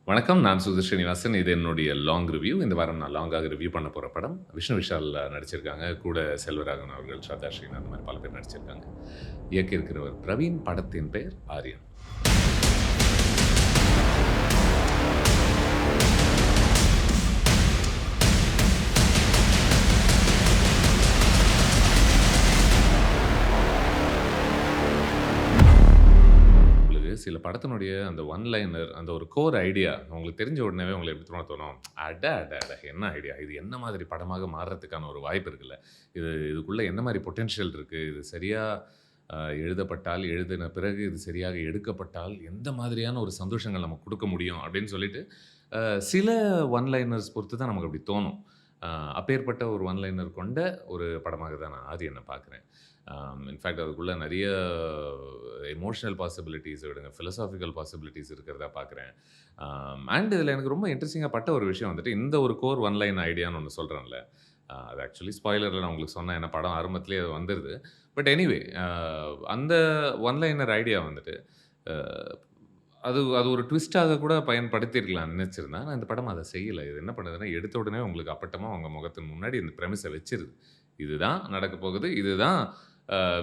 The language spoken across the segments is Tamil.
வணக்கம். நான் சுதீர் ஸ்ரீனிவாசன். இது என்னுடைய லாங் ரிவ்யூ. இந்த வாரம் நான் லாங்காக ரிவ்யூ பண்ண போற படம், விஷ்ணு விஷால் நடிச்சிருக்காங்க. கூட செல்வராகவன் அவர்கள், ஸ்ரத்தா ஸ்ரீநாத் அந்த மாரி பல பேர் நடிச்சிருக்காங்க. இயக்கியிருக்கிறவர் பிரவீன். படத்தின் பெயர் ஆர்யன். உங்களுக்கு சில படத்தினுடைய அந்த ஒன் லைனர், அந்த ஒரு கோர் ஐடியா உங்களுக்கு தெரிஞ்ச உடனேவே உங்களுக்கு எப்படி தோணும்? அட அட அட! என்ன ஐடியா! இது என்ன மாதிரி படமாக மாறுறதுக்கான ஒரு வாய்ப்பு இருக்குல்ல. இதுக்குள்ள என்ன மாரி பொட்டன்ஷியல் இருக்கு. இது சரியா எழுதப்பட்டால், எழுதின பிறகு இது சரியாக எடுக்கப்பட்டால், எந்த மாதிரியான ஒரு சந்தோஷங்கள் நமக்கு குடுக்க முடியும் அப்படின்னு சொல்லிட்டு, அ சில ஒன் லைனர்ஸ் பொறுத்து தான் நமக்கு அப்படி தோணும். அ அப்பேற்பட்ட ஒரு ஒன் லைனர் கொண்ட ஒரு படமாக தான் நான் ஆதியன பார்க்குறேன். இன்ஃபாக்ட் அதுக்குள்ள நெறைய எமோஷனல் பாசிபிலிட்டீஸ் விடுங்க, பிலோசாபிக்கல் பாசிபிலிட்டீஸ் இருக்கிறதா பார்க்குறேன். அண்ட் இதில எனக்கு ரொம்ப இன்ட்ரஸ்டிங்கா பட்ட ஒரு விஷயம் வந்துட்டு, இந்த ஒரு கோர் ஒன் லைன் ஐடியான்னு ஒண்ணு சொல்றேன்ல. அது ஆக்சுவலி ஸ்பாய்லர்ல நான் உங்களுக்கு சொன்னேன். ஏன்னா படம் ஆரம்பத்திலேயே அது வந்துருது. பட் எனிவே அந்த ஒன் லைனர் ஐடியா வந்துட்டு, அ அது அது ஒரு ட்விஸ்ட்டாக கூட பயன்படுத்தியிருக்கலாம் நினைச்சிருந்தேன். ஆனா இந்த படம் அத செய்யல. இது என்ன பண்ணுதுன்னா, எடுத்த உடனே உங்களுக்கு அப்பட்டமா உங்க முகத்தின் முன்னாடி இந்த பிரமிஸ வச்சிருது. இதுதான் நடக்கப் போகுது. இதுதான்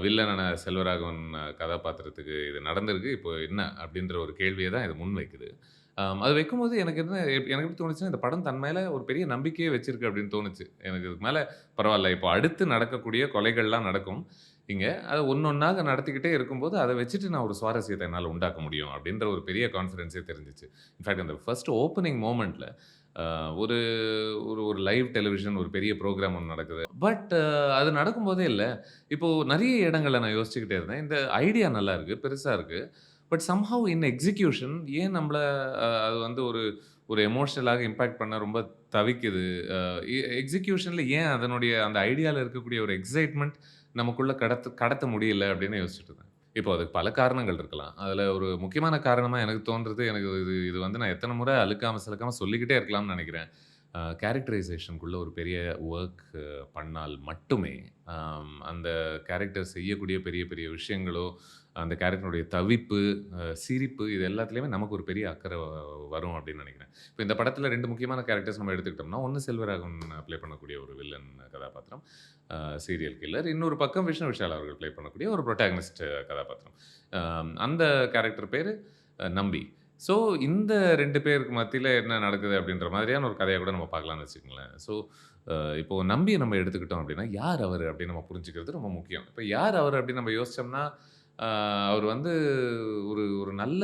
வில்லனான செல்வராகவன் கதாபாத்திரத்துக்கு இது நடந்திருக்கு. இப்போ என்ன? அப்படின்ற ஒரு கேள்விய தான் இது முன்வைக்குது. அது வைக்கும்போது எனக்கு எப்படி தோணுச்சுன்னா, இந்த படம் தன் மேல ஒரு பெரிய நம்பிக்கையே வச்சிருக்கு அப்படின்னு தோணுச்சு. எனக்கு இதுக்கு மேல பரவால்ல. இப்போ அடுத்து நடக்கக்கூடிய கொலைகள்லாம் நடக்கும். இங்க அத ஒண்ணொண்ணாக நடத்திக்கிட்டே இருக்கும்போது, அத வச்சுட்டு நான் ஒரு சுவாரஸ்யத்த என்னால உண்டாக்க முடியும் அப்படின்ற ஒரு பெரிய கான்ஃபிடன்ஸே தெரிஞ்சுச்சு. இன்ஃபாக்ட் அந்த ஃபர்ஸ்ட் ஓப்பனிங் மொமெண்ட்ல அ ஒரு ஒரு ஒரு லைவ் டெலிவிஷன் ஒரு பெரிய புரோகிராம் ஒண்ணு நடக்குது. பட் அது நடக்கும்போதே இல்ல, இப்போ நெறைய இடங்கள்ல நான் யோசிச்சுக்கிட்டே இருந்தேன். இந்த ஐடியா நல்லா இருக்கு, பெருசா இருக்கு. பட் சம்ஹவ் இன் எக்ஸிகியூஷன் ஏன் நம்மள அது வந்து ஒரு ஒரு எமோஷனலாக இம்பாக்ட் பண்ண ரொம்ப தவிக்குது. அ எக்ஸிகியூஷன்ல ஏன் அதனுடைய அந்த ஐடியால இருக்கக்கூடிய ஒரு எக்ஸைட்மென்ட் நமக்குள்ள கடத்த முடியல அப்படின்னு யோசிச்சுட்டு இருந்தேன். இப்போ அதுக்கு பல காரணங்கள் இருக்கலாம். அதுல ஒரு முக்கியமான காரணமா எனக்கு தோன்றது, எனக்கு இது இது வந்து நான் எத்தன முறை அழுக்காம சலிக்காம சொல்லிக்கிட்டே இருக்கலாம்னு நெனைக்கிறேன். கேரக்டரைசேஷனுக்குள்ள ஒரு பெரிய வொர்க் பண்ணால் மட்டுமே, அந்த கேரக்டர் செய்யக்கூடிய பெரிய பெரிய விஷயங்களோ, அந்த கேரக்டருடைய தவிப்பு, சிரிப்பு இது எல்லாத்துலயுமே நமக்கு ஒரு பெரிய அக்கறை வரும் அப்படின்னு நெனைக்கிறேன். இப்ப இந்த படத்துல 2 முக்கியமான கேரக்டர்ஸ் நம்ம எடுத்துக்கிட்டோம்னா, ஒண்ணு செல்வராகவன் ப்ளே பண்ணக்கூடிய ஒரு வில்லன் கதாபாத்திரம். Serial killer. இன்னொரு பக்கம் விஷ்ணு விஷால் அவர்கள் ப்ளே பண்ணக்கூடிய ஒரு புரோட்டாகனிஸ்ட் கதாபாத்திரம். அந்த கேரக்டர் பேரு நம்பி. ஸோ இந்த 2 பேருக்கு மத்தியில என்ன நடக்குது அப்படின்ற மாதிரியான ஒரு கதைய கூட நம்ம பார்க்கலாம்னு வச்சுக்கங்களேன். ஸோ இப்போ நம்பிய நம்ம எடுத்துக்கிட்டோம் அப்படின்னா, யார் அவரு அப்படின்னு நம்ம புரிஞ்சுக்கிறது ரொம்ப முக்கியம். இப்ப யார் அவரு அப்படின்னு நம்ம யோசிச்சோம்னா, அவர் வந்து ஒரு ஒரு நல்ல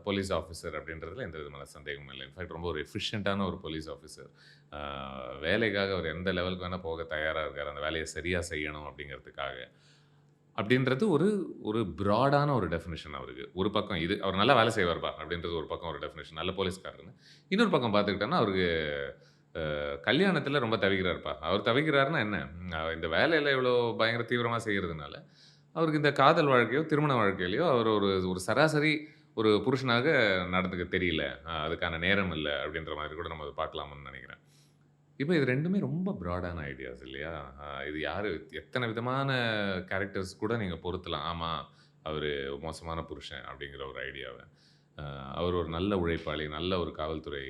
போலீஸ் ஆஃபிசர் அப்படின்றதுல எந்த விதமான சந்தேகமும் இல்ல. இன்ஃபாக்ட் ரொம்ப ஒரு எஃபிஷியன்ட்டான ஒரு போலீஸ் ஆஃபிசர். ஆ வேலைக்காக அவர் எந்த லெவலுக்கு வேணா போக தயாரா இருக்காரு. அந்த வேலைய சரியா செய்யணும் அப்படிங்கிறதுக்காக. அப்படின்றது ஒரு ஒரு பிராடான ஒரு டெஃபினிஷன் அவருக்கு. ஒரு பக்கம் இது. அவர் நல்லா வேலை செய்வார்ப்பா அப்படின்றது ஒரு பக்கம் ஒரு டெஃபினிஷன். நல்ல போலீஸ்காரர்ன்னு. இன்னொரு பக்கம் பார்த்துக்கிட்டோம்னா, அவருக்கு கல்யாணத்தில ரொம்ப தவிக்கிறார்ப்பா. அவர் தவிக்கிறாருன்னா என்ன? இந்த வேலையில இவ்வளோ பயங்கர தீவிரமா செய்றதுனால, அவருக்கு இந்த காதல் வாழ்க்கையோ, திருமண வாழ்க்கையிலயோ அவர் ஒரு ஒரு சராசரி ஒரு புருஷனாக நடந்துக்க தெரியல. அதுக்கான நேரம் இல்ல அப்படின்ற மாரி கூட நம்ம அத பார்க்கலாம்னு நெனைக்கிறேன். இப்ப இது 2மே ரொம்ப பிராடான ஐடியாஸ் இல்லையா? இது யாரு எத்தன விதமான கேரக்டர்ஸ் கூட நீங்க பொருத்தலாம். ஆமா, அவரு மோசமான புருஷன் அப்படிங்கிற ஒரு ஐடியாவ. அவர் ஒரு நல்ல உழைப்பாளி, நல்ல ஒரு காவல்துறை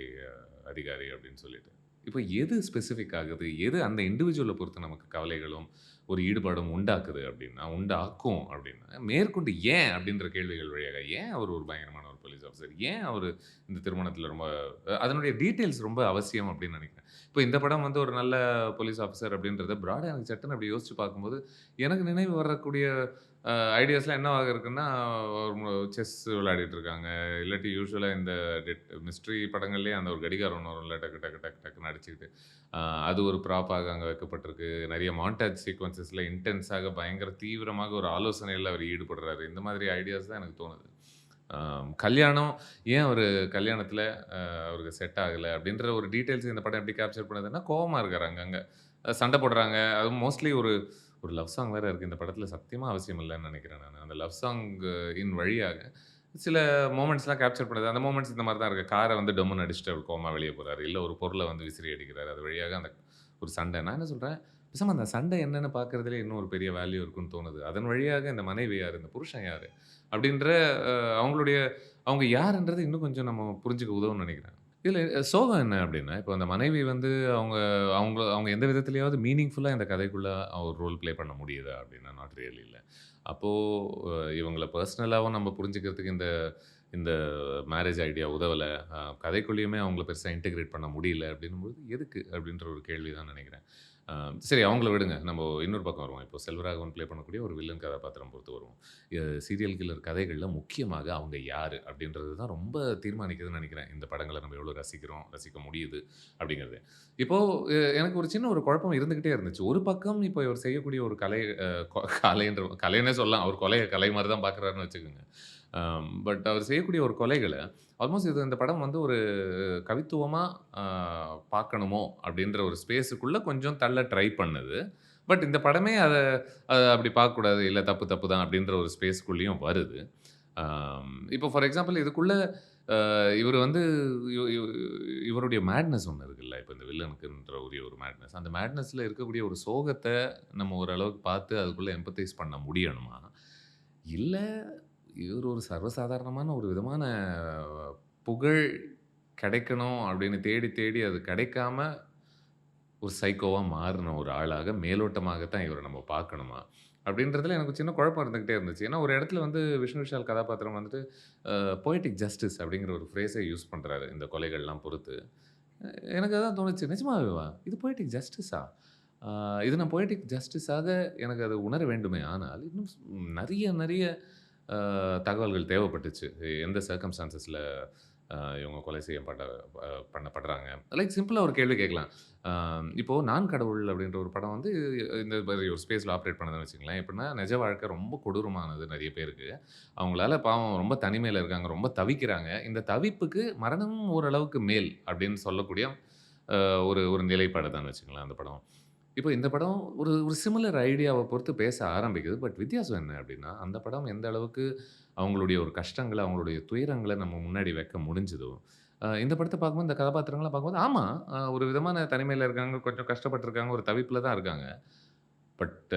அதிகாரி அப்படின்னு சொல்லிட்டு. இப்ப எது ஸ்பெசிஃபிக் ஆகுது? எது அந்த இண்டிவிஜுவல பொறுத்து நமக்கு கவலைகளும், ஒரு ஈடுபாடும் உண்டாக்குது அப்படின்னா, உண்டாக்கும் அப்படின்னா, மேற்கொண்டு ஏன் அப்படின்ற கேள்விகள் வழியாக, ஏன் அவர் ஒரு பயங்கரமான ஒரு போலீஸ் ஆஃபிசர்? ஏன் அவரு இந்த திருமணத்தில ரொம்ப அதனுடைய டீட்டெயில்ஸ் ரொம்ப அவசியம் அப்படின்னு நினைக்கிறேன். இப்ப இந்த படம் வந்து ஒரு நல்ல போலீஸ் ஆஃபிசர் அப்படின்றத பிராடா எனக்கு சட்டுன்னு அப்படி யோசிச்சு பார்க்கும்போது, எனக்கு நினைவு வரக்கூடிய ஐடியாஸ்லாம் என்னவாக இருக்குன்னா, செஸ் விளையாடிட்டு இருக்காங்க. இல்லாட்டி யூசுவலா இந்த மிஸ்ட்ரி படங்கள்லயே அந்த ஒரு கடிகாரம் ஒண்ணு வரும்ல. டக்கு டக்கு டக்கு டக்குன்னு அடிச்சுக்கிட்டு. அ அது ஒரு ப்ராப்பாக அங்க வைக்கப்பட்டிருக்கு. நெறைய மான்டாஜ் சீக்வென்சஸ்ல இன்டென்ஸாக பயங்கர தீவிரமாக ஒரு ஆலோசனையில அவர் ஈடுபடுறாரு. இந்த மாதிரி ஐடியாஸ் தான் எனக்கு தோணுது. கல்யாணம் ஏன் அவரு கல்யாணத்தில அவருக்கு செட் ஆகல அப்படின்ற ஒரு டீட்டெயில்ஸ் இந்த படம் எப்படி கேப்சர் பண்ணுதுன்னா, கோவமா இருக்காரு அங்கங்க. சண்டை போடுறாங்க. அதுவும் மோஸ்ட்லி ஒரு ஒரு லவ் சாங் வேற இருக்கு. இந்த படத்தில சத்தியமா அவசியம் இல்லன்னு நெனைக்கிறேன் நானு. அந்த லவ் சாங் இன் வழியாக சில மொமெண்ட்ஸ்லாம் கேப்சர் பண்ணுது. அந்த மொமெண்ட்ஸ் இந்த மாரி தான் இருக்கு. கார வந்து டொம்முன்னு அடிச்சுட்டு அவர் கோவமா வெளிய போறாரு. இல்ல ஒரு பொருள வந்து விசிறி அடிக்கிறாரு. அது வழியாக அந்த ஒரு சண்டை. நான் என்ன சொல்றேன், பேசாம அந்த சண்டை என்னன்னு பார்க்கறதிலே இன்னும் ஒரு பெரிய வேல்யூ இருக்குன்னு தோணுது. அதன் வழியாக இந்த மனைவி யாரு? இந்த புருஷன் யாரு? அப்படின்ற அ அவங்களுடைய அவங்க யாருன்றது இன்னும் கொஞ்சம் நம்ம புரிஞ்சுக்க உதவும்னு நெனைக்கிறேன். இதுல சோகம் என்ன அப்படின்னா, இப்போ அந்த மனைவி வந்து அவங்க அவங்க அவங்க எந்த விதத்திலயாவது மீனிங்ஃபுல்லா இந்த கதைக்குள்ள ஒரு ரோல் ப்ளே பண்ண முடியுதா? அப்படின்னா நாட் ரியலி இல்ல. அப்போ இவங்கள பெர்சனலாவும் நம்ம புரிஞ்சுக்கிறதுக்கு இந்த இந்த மேரேஜ் ஐடியா உதவல. கதைக்குள்ளேயுமே அவங்கள பெருசா இன்டகிரேட் பண்ண முடியல அப்படின்னும்போது, எதுக்கு? அப்படின்ற ஒரு கேள்வி தான் நெனைக்கிறேன். அ சரி அவங்கள விடுங்க. நம்ம இன்னொரு பக்கம் வருவோம். இப்போ செல்வராகவன் ப்ளே பண்ணக்கூடிய ஒரு வில்லன் கதாபாத்திரம் பொறுத்து வருவோம். சீரியல் கில்லர் கதைகள்ல முக்கியமாக அவங்க யாரு? அப்படின்றது தான் ரொம்ப தீர்மானிக்குதுன்னு நெனைக்கிறேன். இந்த படங்கள நம்ம எவ்வளோ ரசிக்கிறோம், ரசிக்க முடியுது அப்படிங்கிறது. இப்போ எனக்கு ஒரு சின்ன ஒரு குழப்பம் இருந்துகிட்டே இருந்துச்சு. ஒரு பக்கம் இப்போ இவர் செய்யக்கூடிய ஒரு கலை கலைன்ற கலைன்னே சொல்லலாம். அவர் கொலைய கலை மாரி தான் பார்க்குறாருன்னு வச்சுக்கோங்க. பட் அவர் செய்யக்கூடிய ஒரு கொலைகள ஆல்மோஸ்ட் இந்த படம் வந்து ஒரு கவித்துவமா அ பார்க்கணுமோ! அப்டின்ற ஒரு ஸ்பேஸுக்குள்ள கொஞ்சம் தள்ள ட்ரை பண்ணுது. பட் இந்த படமே அத அத அப்டி பார்க்கக்கூடாது. இல்ல தப்பு தப்பு தான் அப்டின்ற ஒரு ஸ்பேஸ்க்குள்ளேயும் வருது. இப்போ ஃபார் எக்ஸாம்பிள் இதுக்குள்ள இவரு வந்து இவ இவ இவருடைய மேட்னஸ் ஒண்ணு இருக்குல்ல. இப்ப இந்த வில்லனுக்குன்ற உரிய ஒரு மேட்னஸ். அந்த மேட்னஸ்ல இருக்கக்கூடிய ஒரு சோகத்த நம்ம ஓரளவுக்கு பார்த்து அதுக்குள்ள எம்பத்தைஸ் பண்ண முடியணுமா? இல்ல இவரு ஒரு சர்வசாதாரணமான ஒரு விதமான புகழ் கிடைக்கணும் அப்படின்னு தேடி, தேடி அது கிடைக்காம ஒரு சைக்கோவா மாறுன ஒரு ஆளாக மேலோட்டமாக தான் இவர நம்ம பார்க்கணுமா? அப்படின்றதுல எனக்கு சின்ன குழப்பம் இருந்துகிட்டே இருந்துச்சு. ஏன்னா ஒரு இடத்துல வந்து விஷ்ணு விஷால் கதாபாத்திரம் வந்துட்டு பொயட்டிக் ஜஸ்டிஸ் அப்படிங்கிற ஒரு ஃப்ரேஸ யூஸ் பண்றாரு. இந்த கொலைகள்லாம் பொறுத்து. எனக்கு அதான் தோணுச்சு. நிஜமாவேவா? இது பொயட்டிக் ஜஸ்டிஸா? ஆ இது நான் பொயட்டிக் ஜஸ்டிஸாக எனக்கு அது உணர வேண்டுமே! ஆனால் இன்னும் நெறைய, நெறைய அ தகவல்கள் தேவைப்பட்டுச்சு. எந்த சர்க்கம்ஸ்டான்ஸஸ்ல இவங்க கொலை செய்யப்பட்ட பண்ணப்படுறாங்க. லைக் சிம்பிளா ஒரு கேள்வி கேட்கலாம். அ இப்போ நான் கடவுள் அப்படின்ற ஒரு படம் வந்து இந்த மாரி ஒரு ஸ்பேஸ்ல ஆப்பரேட் பண்ணுதுன்னு வச்சுக்கங்களேன். எப்படின்னா நிஜ வாழ்க்கை ரொம்ப கொடூரமானது நெறைய பேருக்கு. அவங்களால பாவம் ரொம்ப தனிமையில இருக்காங்க. ரொம்ப தவிக்கிறாங்க. இந்த தவிப்புக்கு மரணமும் ஓரளவுக்கு மேல் அப்படின்னு சொல்லக்கூடிய ஒரு ஒரு நிலைப்பாடு தான்னு வச்சுக்கங்களேன் அந்த படம். இப்போ இந்த படம் ஒரு ஒரு சிமிலர் ஐடியாவ பொறுத்து பேச ஆரம்பிக்குது. பட் வித்தியாசம் என்ன அப்டின்னா, அந்த படம் எந்த அளவுக்கு அவங்களுடைய ஒரு கஷ்டங்கள, அவங்களுடைய துயரங்கள நம்ம முன்னாடி வைக்க முடிஞ்சதோ, இந்த படத்த பார்க்கும்போது, இந்த கதாபாத்திரங்கள பார்க்கும்போது, ஆமா ஒரு விதமான தனிமையில இருக்காங்க, கொஞ்சம் கஷ்டப்பட்டுருக்காங்க, ஒரு தவிப்புல தான் இருக்காங்க. பட்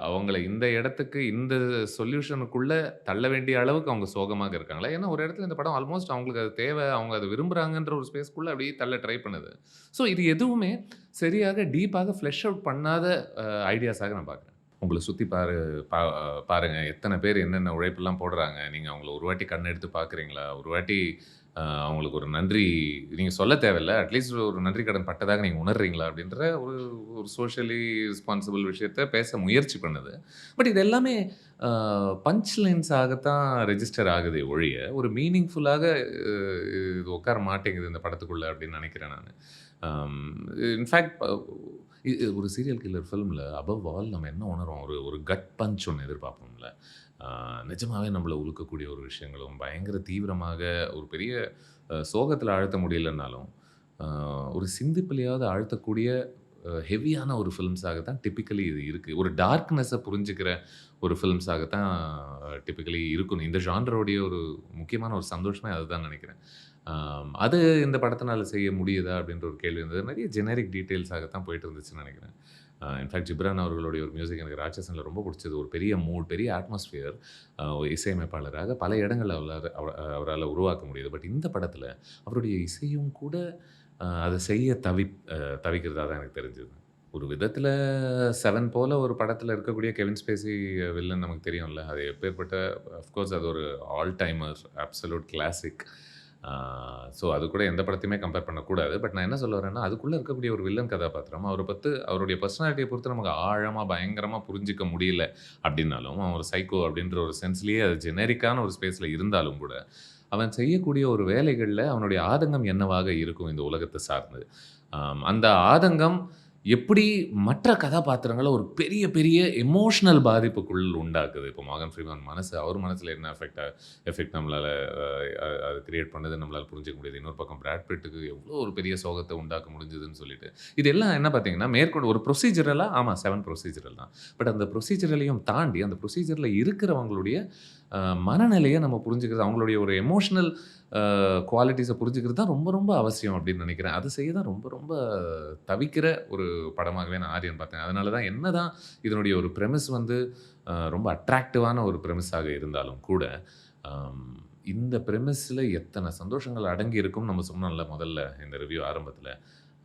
அவங்கள இந்த இடத்துக்கு, இந்த சொல்யூஷனுக்குள்ள தள்ள வேண்டிய அளவுக்கு அவங்க சோகமாக இருக்காங்களா? ஏன்னா, ஒரு இடத்துல இந்த படம் ஆல்மோஸ்ட் அவங்களுக்கு அது தேவ, அவங்க அத விரும்புறாங்கன்ற ஒரு ஸ்பேஸ்க்குள்ள அப்படியே தள்ள ட்ரை பண்ணுது. ஸோ, இது எதுவுமே சரியாக டீப்பாக ஃப்ளெஷ் அவுட் பண்ணாத ஐடியாஸாக நான் பார்க்குறேன். உங்கள சுத்தி பா பாருங்க. எத்தன பேர் என்னென்ன உழைப்பெல்லாம் போடுறாங்க. நீங்க அவங்கள ஒரு வாட்டி கண்ணெடுத்து பார்க்குறீங்களா? ஒரு வாட்டி அவங்களுக்கு ஒரு நன்றி நீங்க சொல்ல தேவையில்ல. அட்லீஸ்ட் ஒரு நன்றி கடன் பட்டதாக நீங்க உணர்றீங்களா? அப்படின்ற ஒரு ஒரு சோஷியலி ரெஸ்பான்சிபிள் விஷயத்த பேச முயற்சி பண்ணுது. பட் இது எல்லாமே அ பஞ்ச் லைன்ஸாகத்தான் ரெஜிஸ்டர் ஆகுதே ஒழிய, ஒரு மீனிங்ஃபுல்லாக அ இது உட்கார மாட்டேங்குது இந்த படத்துக்குள்ள அப்படின்னு நினைக்கிறேன் நானு. அம் இன்ஃபாக்ட் ஒரு சீரியல் கில்லர் ஃபில்ம்ல அபவ் ஆல் நம்ம என்ன உணர்வோம்? ஒரு ஒரு கட் பஞ்ச் ஒண்ணு எதிர்பார்ப்போம்ல. நிஜமாவே நம்மள உலுக்கக்கூடிய ஒரு விஷயங்களும், பயங்கர தீவிரமாக ஒரு பெரிய சோகத்தில ஆழ்த்த முடியலன்னாலும், அ ஒரு சிந்திப்பிலயாவது ஆழ்த்தக்கூடிய ஹெவியான ஒரு ஃபில்ம்ஸாக தான் டிப்பிக்கலி இது இருக்கு. ஒரு டார்க்னஸ புரிஞ்சுக்கிற ஒரு ஃபில்ம்ஸாக தான் டிப்பிக்கலி இருக்கணும். இந்த ஜான்ராவுடைய ஒரு முக்கியமான ஒரு சந்தோஷமே அதுதான் நெனைக்கிறேன். அது இந்த படத்தினால செய்ய முடியுதா? அப்படின்ற ஒரு கேள்வி இருந்தது. நெறைய ஜெனரிக் டீட்டெயில்ஸாக தான் போயிட்டு இருந்துச்சுன்னு நெனைக்கிறேன். இன்ஃபாக்ட் ஜிப்ரான் அவர்களுடைய ஒரு மியூசிக் எனக்கு ராட்சசன்ல ரொம்ப புடிச்சது. ஒரு பெரிய மூட், பெரிய அட்மாஸ்பியர் ஒரு இசையமைப்பாளராக பல இடங்கள்ல அவரால உருவாக்க முடியுது. பட் இந்த படத்தில அவருடைய இசையும் கூட அத செய்ய தவிக்கிறதா தான் எனக்கு தெரிஞ்சது. ஒரு விதத்தில 7 போல ஒரு படத்தில இருக்கக்கூடிய கெவின் ஸ்பேசி வில்லன் நமக்கு தெரியும்ல. அது எப்பேர்ப்பட்ட அஃப்கோர்ஸ் அது ஒரு ஆல் டைமர், அப்சல்யூட் கிளாசிக். ஆ ஸோ அது கூட எந்த படத்தையுமே கம்பேர் பண்ணக்கூடாது. பட் நான் என்ன சொல்ல வரேன்னா, அதுக்குள்ள இருக்கக்கூடிய ஒரு வில்லன் கதாபாத்திரம், அவருடைய பெர்சனாலிட்டிய பொறுத்து நமக்கு ஆழமா, பயங்கரமா புரிஞ்சுக்க முடியல அப்டின்னாலும், அவன் ஒரு சைக்கோ அப்டின்ற ஒரு சென்ஸ்லயே அது ஜெனரிக்கான ஒரு ஸ்பேஸ்ல இருந்தாலும் கூட, அவன் செய்யக்கூடிய ஒரு வேலைகள்ல அவனுடைய ஆதங்கம் என்னவாக இருக்கும் இந்த உலகத்த சார்ந்து? அந்த ஆதங்கம் எப்படி மற்ற கதாபாத்திரங்கள ஒரு பெரிய, பெரிய எமோஷனல் பாதிப்புக்குள் உண்டாக்குது. இப்போ மார்கன் ஃப்ரீமன் அவர் மனசுல என்ன எஃபெக்ட் நம்மளால அது கிரியேட் பண்ணுதுன்னு நம்மளால புரிஞ்சுக்க முடியுது. இன்னொரு பக்கம் பிராட் பிட்டுக்கு எவ்வளோ ஒரு பெரிய சோகத்த உண்டாக்க முடிஞ்சதுன்னு சொல்லிட்டு. இது எல்லாம் என்ன பார்த்தீங்கன்னா, மேற்கொண்டு ஒரு ப்ரொசீஜரலா ஆமா 7 ப்ரொசீஜரல் தான். பட் அந்த ப்ரொசீஜரலையும் தாண்டி, அந்த ப்ரொசீஜர்ல இருக்கிறவங்களுடைய மனநிலையை நம்ம புரிஞ்சுக்கிறது, அவங்களுடைய ஒரு எமோஷனல் குவாலிட்டிஸை புரிஞ்சுக்கிறது தான் ரொம்ப ரொம்ப அவசியம் அப்படின்னு நினைக்கிறேன். அது செய்ய தான் ரொம்ப ரொம்ப தவிக்கிற ஒரு படமாகவே நான் ஆரியன் பார்த்தேன். அதனால தான் என்னதான் இதனுடைய ஒரு ப்ரெமிஸ் வந்து ரொம்ப அட்ராக்டிவான ஒரு ப்ரெமிஸாக இருந்தாலும் கூட, அம் இந்த ப்ரெமிஸில எத்தனை சந்தோஷங்கள் அடங்கி இருக்கும்னு நம்ம சொன்னோம்ல முதல்ல இந்த ரிவ்யூ ஆரம்பத்தில.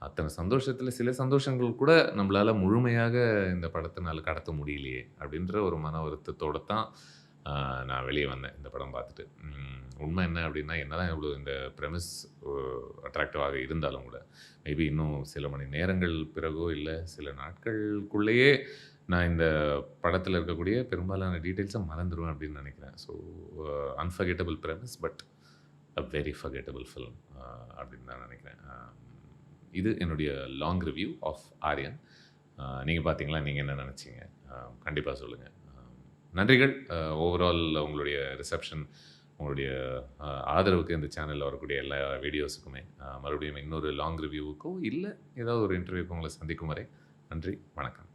அத்தனை சந்தோஷத்தில சில சந்தோஷங்கள் கூட நம்மளால முழுமையாக இந்த படத்தினால கடத்த முடியலையே! அப்படின்ற ஒரு மன வருத்தத்தோட தான் நான் வெளிய வந்தேன் இந்த படம் பார்த்துட்டு. உண்மை என்ன அப்படின்னா, என்னதான் இவ்வளோ இந்த ப்ரெமிஸ் அட்ராக்டிவாக இருந்தாலும் கூட, மேபி இன்னும் சில மணி நேரங்கள் பிறகோ, இல்ல சில நாட்களுக்குள்ளேயே நான் இந்த படத்தில இருக்கக்கூடிய பெரும்பாலான டீட்டெயில்ஸ மறந்துருவேன் அப்படின்னு நினைக்கிறேன். So unforgettable premise but a very forgettable film அப்படின்னு நான் நினைக்கிறேன். இது என்னுடைய லாங் ரிவ்யூ ஆஃப் ஆரியன். நீங்க பார்த்தீங்களா? நீங்க என்ன நினைச்சீங்க? கண்டிப்பா சொல்லுங்க. நன்றிகள். ஓவரால் உங்களுடைய ரிசப்ஷன், உங்களுடைய ஆதரவுக்கு இந்த சேனல்ல வரக்கூடிய எல்லா வீடியோஸுக்குமே. மறுபடியும் இன்னொரு லாங் ரிவ்யூவுக்கோ, இல்ல ஏதாவது ஒரு இன்டர்வியூக்கோ உங்கள சந்திக்கும் வரை நன்றி, வணக்கம்.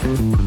Thank you.